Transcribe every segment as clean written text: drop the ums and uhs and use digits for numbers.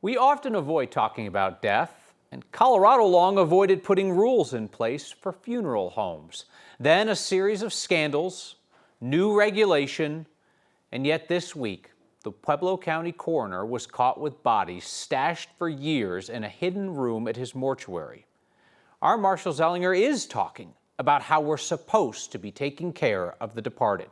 We often avoid talking about death, and Colorado long avoided putting rules in place for funeral homes. Then a series of scandals, new regulation, and yet this week, the Pueblo County coroner was caught with bodies stashed for years in a hidden room at his mortuary. Our Marshall Zellinger is talking about how we're supposed to be taking care of the departed.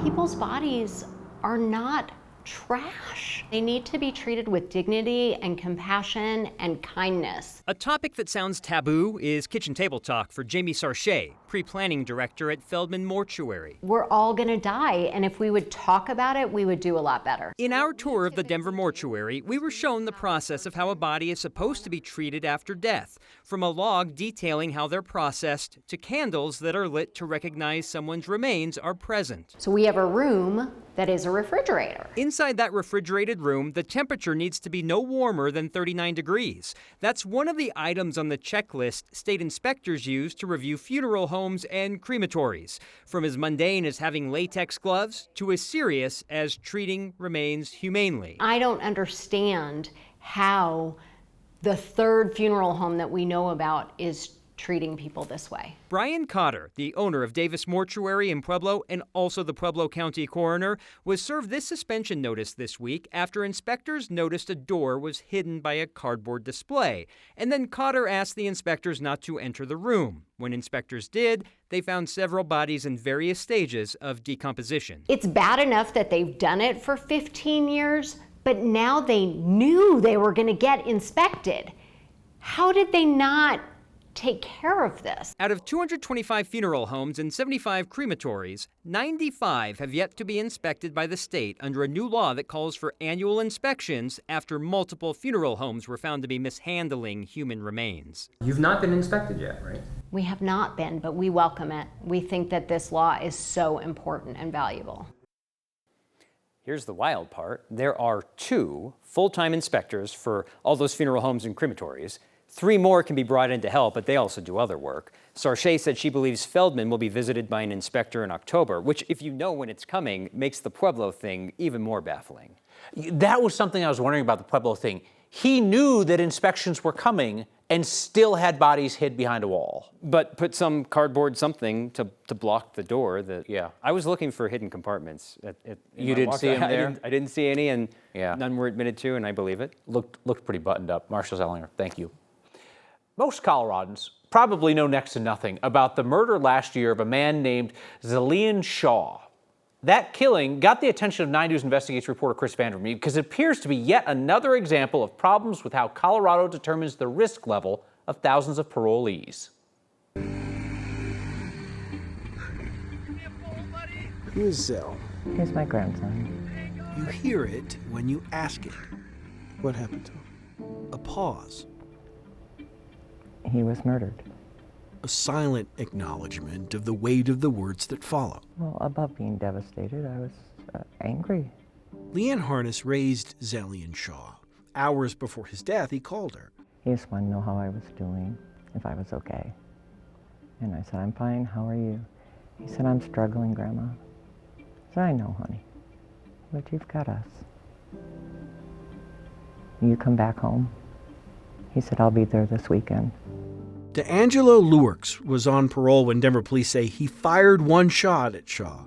People's bodies are not trash. They need to be treated with dignity and compassion and kindness. A topic that sounds taboo is kitchen table talk for Jamie Sarche, pre-planning director at Feldman Mortuary. We're all gonna die, and if we would talk about it, we would do a lot better. In our tour of the Denver mortuary, we were shown the process of how a body is supposed to be treated after death, from a log detailing how they're processed to candles that are lit to recognize someone's remains are present. So we have a room that is a refrigerator. Inside that refrigerated room, the temperature needs to be no warmer than 39 degrees. That's one of the items on the checklist state inspectors use to review funeral homes and crematories, from as mundane as having latex gloves to as serious as treating remains humanely. I don't understand how the third funeral home that we know about is treating people this way. Brian Cotter, the owner of Davis Mortuary in Pueblo and also the Pueblo County coroner, was served this suspension notice this week after inspectors noticed a door was hidden by a cardboard display. And then Cotter asked the inspectors not to enter the room. When inspectors did, they found several bodies in various stages of decomposition. It's bad enough that they've done it for 15 years, but now they knew they were going to get inspected. How did they not take care of this? Out of 225 funeral homes and 75 crematories, 95 have yet to be inspected by the state under a new law that calls for annual inspections after multiple funeral homes were found to be mishandling human remains. You've not been inspected yet, right? We have not been, but we welcome it. We think that this law is so important and valuable. Here's the wild part. There are 2 full-time inspectors for all those funeral homes and crematories. 3 more can be brought in to help, but they also do other work. Sarche said she believes Feldman will be visited by an inspector in October, which, if you know when it's coming, makes the Pueblo thing even more baffling. That was something I was wondering about the Pueblo thing. He knew that inspections were coming and still had bodies hid behind a wall. But put some cardboard something to block the door. Yeah. I was looking for hidden compartments. You didn't see them there? I didn't see any, and Yeah. none were admitted to, and I believe it. Looked pretty buttoned up. Marshall Zellinger, thank you. Most Coloradans probably know next to nothing about the murder last year of a man named Zalian Shaw. That killing got the attention of 9 News Investigates reporter Chris Vandermeer because it appears to be yet another example of problems with how Colorado determines the risk level of thousands of parolees. Here's Zell. Here's my grandson. You hear it when you ask it. What happened to him? A pause. He was murdered. A silent acknowledgement of the weight of the words that follow. Well, above being devastated, I was angry. Leanne Harness raised Zalian Shaw. Hours before his death, he called her. He just wanted to know how I was doing, if I was okay. And I said, I'm fine, how are you? He said, I'm struggling, Grandma. I said, I know, honey, but you've got us. You come back home? He said, I'll be there this weekend. DeAngelo Lurks was on parole when Denver police say he fired one shot at Shaw,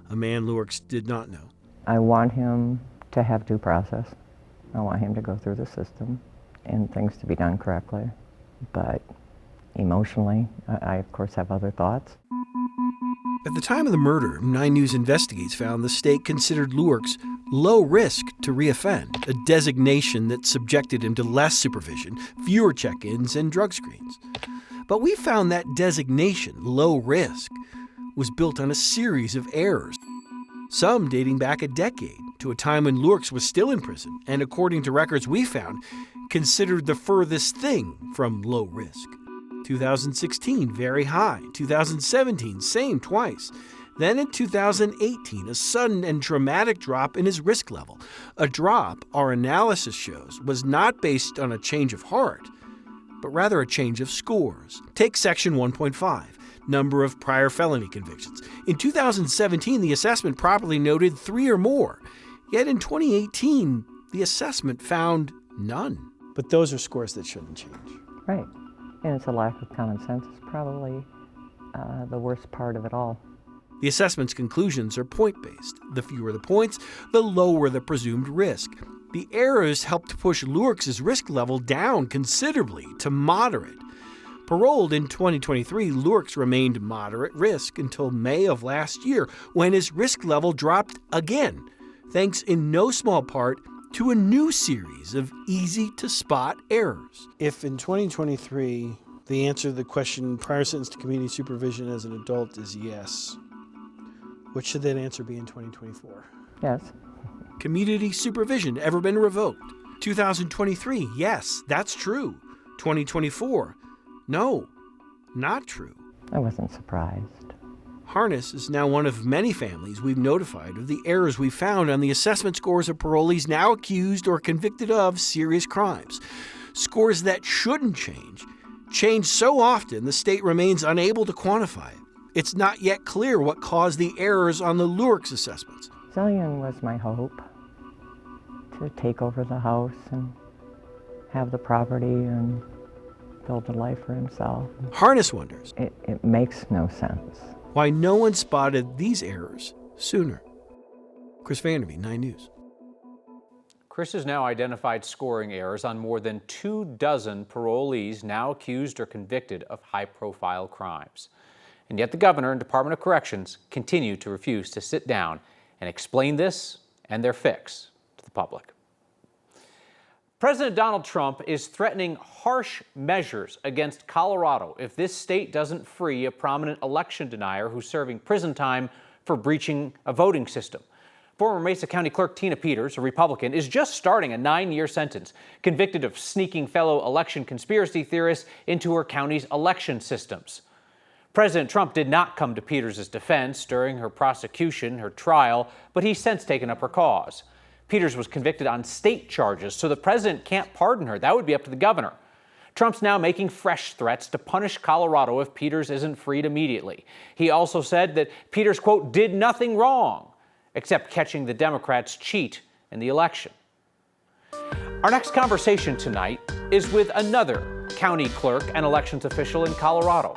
a man Lurks did not know. I want him to have due process. I want him to go through the system and things to be done correctly. But emotionally, I of course have other thoughts. At the time of the murder, 9 News Investigates found the state considered Lurks low risk to reoffend, a designation that subjected him to less supervision, fewer check-ins, and drug screens. But we found that designation, low risk, was built on a series of errors, some dating back a decade to a time when Lurks was still in prison and, according to records we found, considered the furthest thing from low risk. 2016, very high. 2017, same twice. Then in 2018, a sudden and dramatic drop in his risk level. A drop, our analysis shows, was not based on a change of heart, but rather a change of scores. Take section 1.5, number of prior felony convictions. In 2017, the assessment properly noted 3 or more. Yet in 2018, the assessment found none. But those are scores that shouldn't change. Right. And it's a lack of common sense is probably the worst part of it all. The assessment's conclusions are point-based. The fewer the points, the lower the presumed risk. The errors helped push Lurks's risk level down considerably to moderate. Paroled in 2023, Lurks remained moderate risk until May of last year, when his risk level dropped again, thanks in no small part to a new series of easy-to-spot errors. If in 2023 the answer to the question, prior sentence to community supervision as an adult, is yes, what should that answer be in 2024? Yes. Community supervision ever been revoked? 2023, yes, that's true. 2024, no, not true. I wasn't surprised. Harness is now one of many families we've notified of the errors we found on the assessment scores of parolees now accused or convicted of serious crimes. Scores that shouldn't change so often the state remains unable to quantify it. It's not yet clear what caused the errors on the Lurks assessments. Zillion was my hope to take over the house and have the property and build a life for himself. Harness wonders It makes no sense. why no one spotted these errors sooner. Chris Vanderby, 9 News. Chris has now identified scoring errors on more than 24 parolees now accused or convicted of high-profile crimes. And yet the governor and Department of Corrections continue to refuse to sit down and explain this and their fix to the public. President Donald Trump is threatening harsh measures against Colorado if this state doesn't free a prominent election denier who's serving prison time for breaching a voting system. Former Mesa County Clerk Tina Peters, a Republican, is just starting a 9-year sentence, convicted of sneaking fellow election conspiracy theorists into her county's election systems. President Trump did not come to Peters' defense during her prosecution, her trial, but he's since taken up her cause. Peters was convicted on state charges, so the president can't pardon her. That would be up to the governor. Trump's now making fresh threats to punish Colorado if Peters isn't freed immediately. He also said that Peters, quote, did nothing wrong except catching the Democrats cheat in the election. Our next conversation tonight is with another county clerk and elections official in Colorado.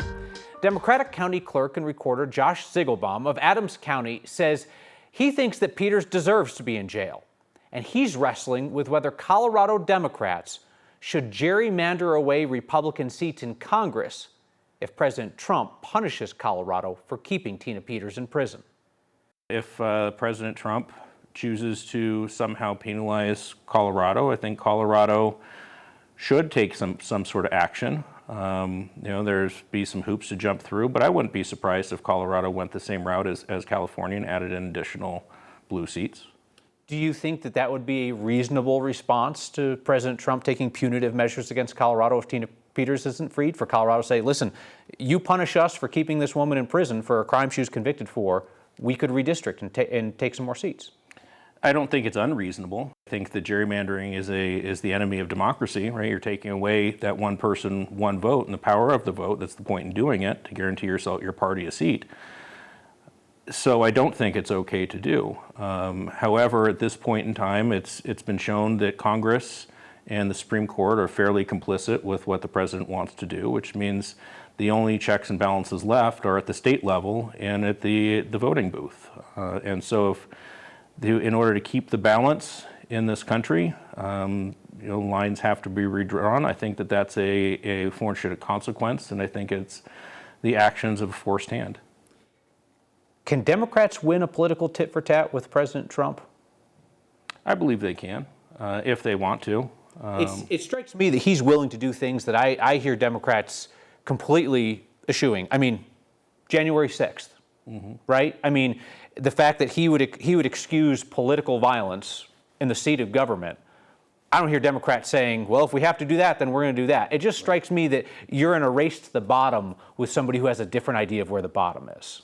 Democratic County Clerk and Recorder Josh Ziegelbaum of Adams County says he thinks that Peters deserves to be in jail, and he's wrestling with whether Colorado Democrats should gerrymander away Republican seats in Congress if President Trump punishes Colorado for keeping Tina Peters in prison. If President Trump chooses to somehow penalize Colorado, I think Colorado should take some sort of action. There's be some hoops to jump through, but I wouldn't be surprised if Colorado went the same route as California and added in additional blue seats. Do you think that that would be a reasonable response to President Trump taking punitive measures against Colorado if Tina Peters isn't freed? For Colorado to say, listen, you punish us for keeping this woman in prison for a crime she was convicted for, we could redistrict and take some more seats. I don't think it's unreasonable. I think that gerrymandering is the enemy of democracy, right? You're taking away that one person, one vote, and the power of the vote. That's the point in doing it, to guarantee yourself, your party a seat. So I don't think it's okay to do. However, at this point in time, it's been shown that Congress and the Supreme Court are fairly complicit with what the president wants to do, which means the only checks and balances left are at the state level and at the voting booth. And so in order to keep the balance in this country, lines have to be redrawn. I think that's a fortunate consequence, and I think it's the actions of a forced hand. Can Democrats win a political tit for tat with President Trump? I believe they can, if they want to. It strikes me that he's willing to do things that I hear Democrats completely eschewing. I mean, January 6th, right? I mean, the fact that he would excuse political violence in the seat of government. I don't hear Democrats saying, well, if we have to do that, then we're going to do that. It just strikes me that you're in a race to the bottom with somebody who has a different idea of where the bottom is.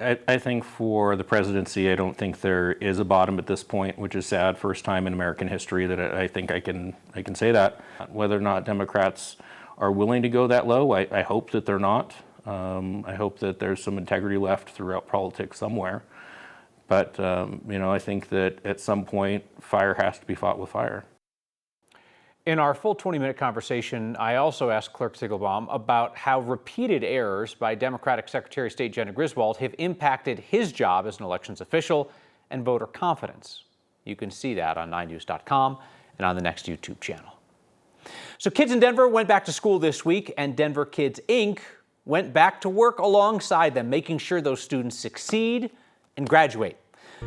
I think for the presidency, I don't think there is a bottom at this point, which is sad. First time in American history that I think I can say that. Whether or not Democrats are willing to go that low, I hope that they're not. I hope that there's some integrity left throughout politics somewhere. But, I think that at some point, fire has to be fought with fire. In our full 20-minute conversation, I also asked Clerk Ziegelbaum about how repeated errors by Democratic Secretary of State Jena Griswold have impacted his job as an elections official and voter confidence. You can see that on 9news.com and on the next YouTube channel. So kids in Denver went back to school this week, and Denver Kids, Inc. went back to work alongside them, making sure those students succeed and graduate.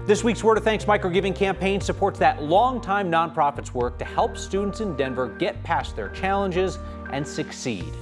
This week's Word of Thanks microgiving campaign supports that longtime nonprofit's work to help students in Denver get past their challenges and succeed.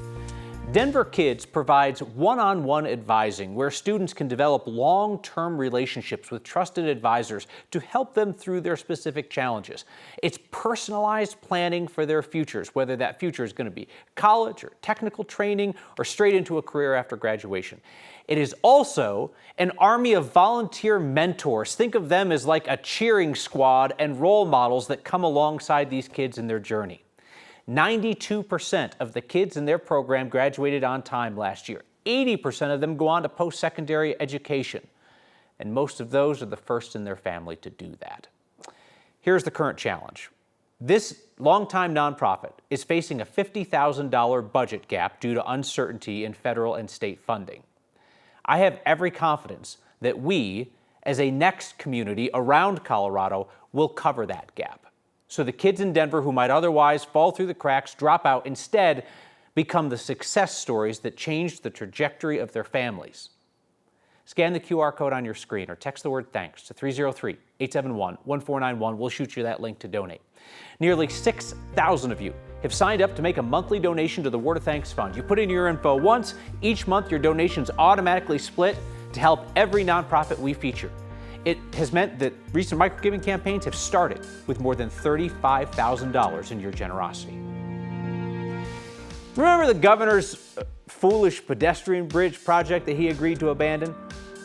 Denver Kids provides one-on-one advising where students can develop long-term relationships with trusted advisors to help them through their specific challenges. It's personalized planning for their futures, whether that future is going to be college or technical training or straight into a career after graduation. It is also an army of volunteer mentors. Think of them as like a cheering squad and role models that come alongside these kids in their journey. 92% of the kids in their program graduated on time last year. 80% of them go on to post-secondary education. And most of those are the first in their family to do that. Here's the current challenge. This longtime nonprofit is facing a $50,000 budget gap due to uncertainty in federal and state funding. I have every confidence that we, as a next community around Colorado, will cover that gap. So the kids in Denver who might otherwise fall through the cracks, drop out, instead become the success stories that changed the trajectory of their families. Scan the QR code on your screen or text the word thanks to 303-871-1491. We'll shoot you that link to donate. Nearly 6,000 of you have signed up to make a monthly donation to the Word of Thanks Fund. You put in your info once. Each month, your donation's automatically split to help every nonprofit we feature. It has meant that recent microgiving campaigns have started with more than $35,000 in your generosity. Remember the governor's foolish pedestrian bridge project that he agreed to abandon?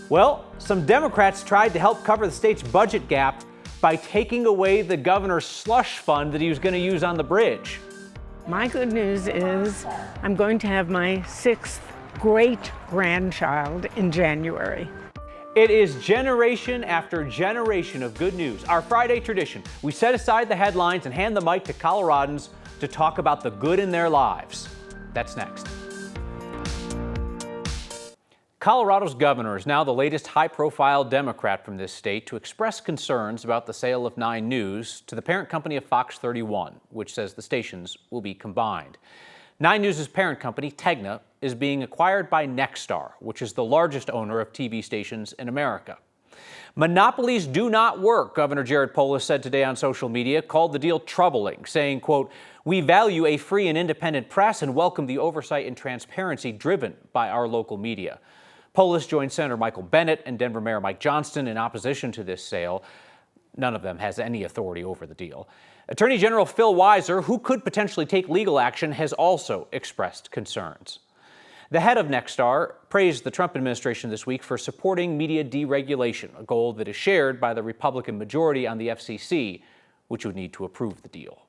Well, some Democrats tried to help cover the state's budget gap by taking away the governor's slush fund that he was going to use on the bridge. My good news is I'm going to have my 6th great-grandchild in January. It is generation after generation of good news. Our Friday tradition. We set aside the headlines and hand the mic to Coloradans to talk about the good in their lives. That's next. Colorado's governor is now the latest high-profile Democrat from this state to express concerns about the sale of 9 News to the parent company of Fox 31, which says the stations will be combined. 9 News' parent company, Tegna, is being acquired by Nexstar, which is the largest owner of TV stations in America. Monopolies do not work, Governor Jared Polis said today on social media, called the deal troubling, saying, quote, "We value a free and independent press and welcome the oversight and transparency driven by our local media." Polis joined Senator Michael Bennet and Denver Mayor Mike Johnston in opposition to this sale. None of them has any authority over the deal. Attorney General Phil Weiser, who could potentially take legal action, has also expressed concerns. The head of Nexstar praised the Trump administration this week for supporting media deregulation, a goal that is shared by the Republican majority on the FCC, which would need to approve the deal.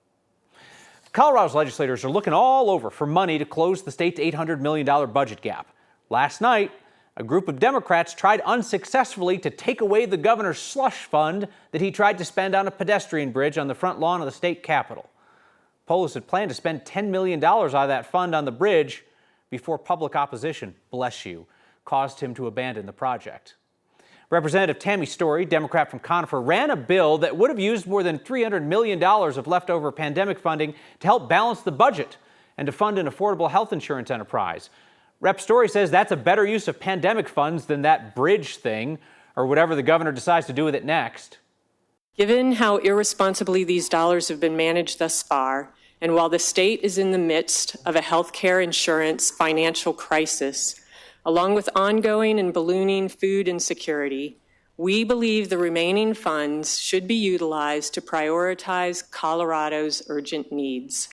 Colorado's legislators are looking all over for money to close the state's $800 million budget gap. Last night, a group of Democrats tried unsuccessfully to take away the governor's slush fund that he tried to spend on a pedestrian bridge on the front lawn of the state capitol. Polis had planned to spend $10 million out of that fund on the bridge before public opposition, bless you, caused him to abandon the project. Representative Tammy Story, Democrat from Conifer, ran a bill that would have used more than $300 million of leftover pandemic funding to help balance the budget and to fund an affordable health insurance enterprise. Rep. Story says that's a better use of pandemic funds than that bridge thing or whatever the governor decides to do with it next. Given how irresponsibly these dollars have been managed thus far, and while the state is in the midst of a health care insurance financial crisis, along with ongoing and ballooning food insecurity, we believe the remaining funds should be utilized to prioritize Colorado's urgent needs.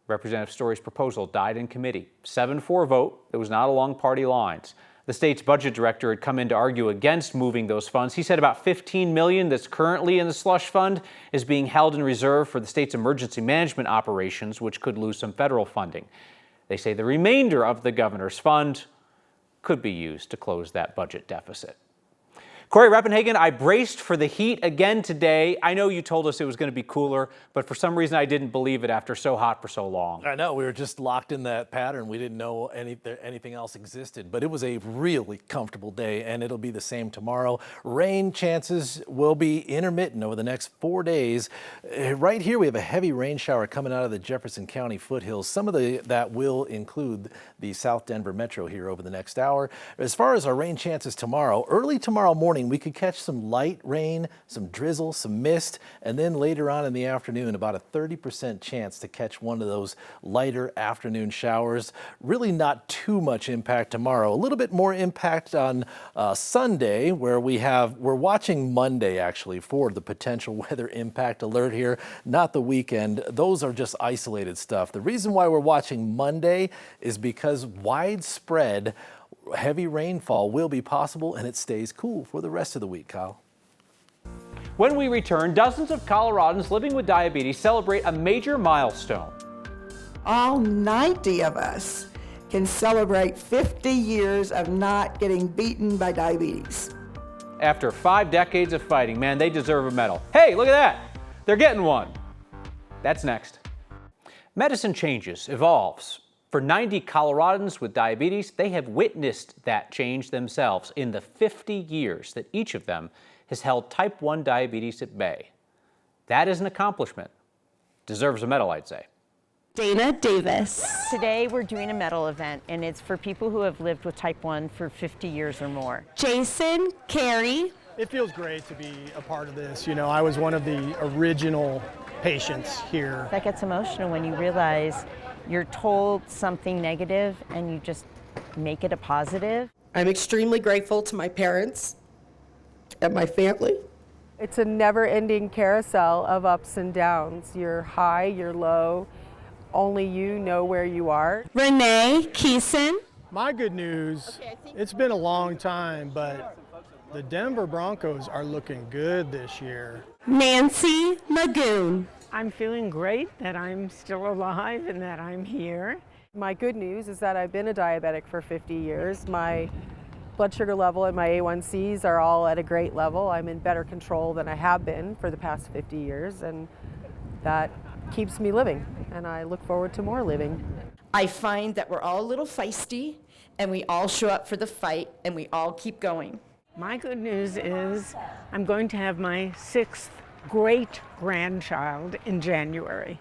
Representative Story's proposal died in committee. 7-4 vote that was not along party lines. The state's budget director had come in to argue against moving those funds. He said about $15 million that's currently in the slush fund is being held in reserve for the state's emergency management operations, which could lose some federal funding. They say the remainder of the governor's fund could be used to close that budget deficit. Corey Reppenhagen, I braced for the heat again today. I know you told us it was going to be cooler, but for some reason I didn't believe it after so hot for so long. I know, we were just locked in that pattern. We didn't know anything else existed, but it was a really comfortable day, and it'll be the same tomorrow. Rain chances will be intermittent over the next 4 days. Right here we have a heavy rain shower coming out of the Jefferson County foothills. Some of that will include the South Denver metro here over the next hour. As far as our rain chances tomorrow, early tomorrow morning we could catch some light rain, some drizzle, some mist, and then later on in the afternoon about a 30% chance to catch one of those lighter afternoon showers. Really not too much impact tomorrow. A little bit more impact on Sunday, where we're watching Monday actually for the potential weather impact alert here, not the weekend. Those are just isolated stuff. The reason why we're watching Monday is because widespread heavy rainfall will be possible, and it stays cool for the rest of the week, Kyle. When we return, dozens of Coloradans living with diabetes celebrate a major milestone. All 90 of us can celebrate 50 years of not getting beaten by diabetes. After 5 decades of fighting, man, they deserve a medal. Hey, look at that. They're getting one. That's next. Medicine changes, evolves. For 90 Coloradans with diabetes, they have witnessed that change themselves in the 50 years that each of them has held type 1 diabetes at bay. That is an accomplishment. Deserves a medal, I'd say. Dana Davis. Today we're doing a medal event, and it's for people who have lived with type 1 for 50 years or more. Jason Carey. It feels great to be a part of this. You know, I was one of the original patients here. That gets emotional when you realize you're told something negative and you just make it a positive. I'm extremely grateful to my parents and my family. It's a never-ending carousel of ups and downs. You're high, you're low. Only you know where you are. Renee Keeson. My good news, it's been a long time, but the Denver Broncos are looking good this year. Nancy Magoon. I'm feeling great that I'm still alive and that I'm here. My good news is that I've been a diabetic for 50 years. My blood sugar level and my A1Cs are all at a great level. I'm in better control than I have been for the past 50 years, and that keeps me living, and I look forward to more living. I find that we're all a little feisty, and we all show up for the fight, and we all keep going. My good news is I'm going to have my 6th great-grandchild in January.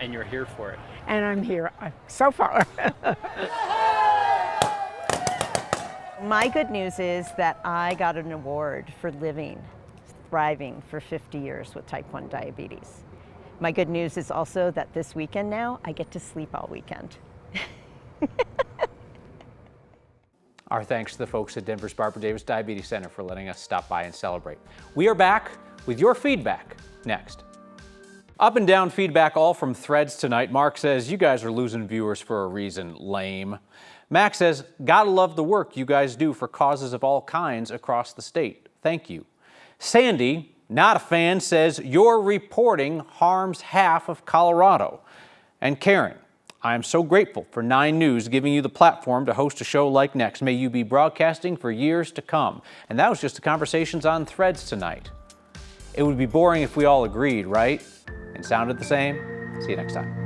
And you're here for it. And I'm here so far. My good news is that I got an award for living, thriving for 50 years with type 1 diabetes. My good news is also that this weekend now, I get to sleep all weekend. Our thanks to the folks at Denver's Barbara Davis Diabetes Center for letting us stop by and celebrate. We are back with your feedback next. Up and down feedback, all from Threads tonight. Mark says, you guys are losing viewers for a reason, lame. Max says, gotta love the work you guys do for causes of all kinds across the state. Thank you. Sandy, not a fan, says, your reporting harms half of Colorado. And Karen, I am so grateful for 9 News giving you the platform to host a show like Next. May you be broadcasting for years to come. And that was just the conversations on Threads tonight. It would be boring if we all agreed, right? And sounded the same. See you next time.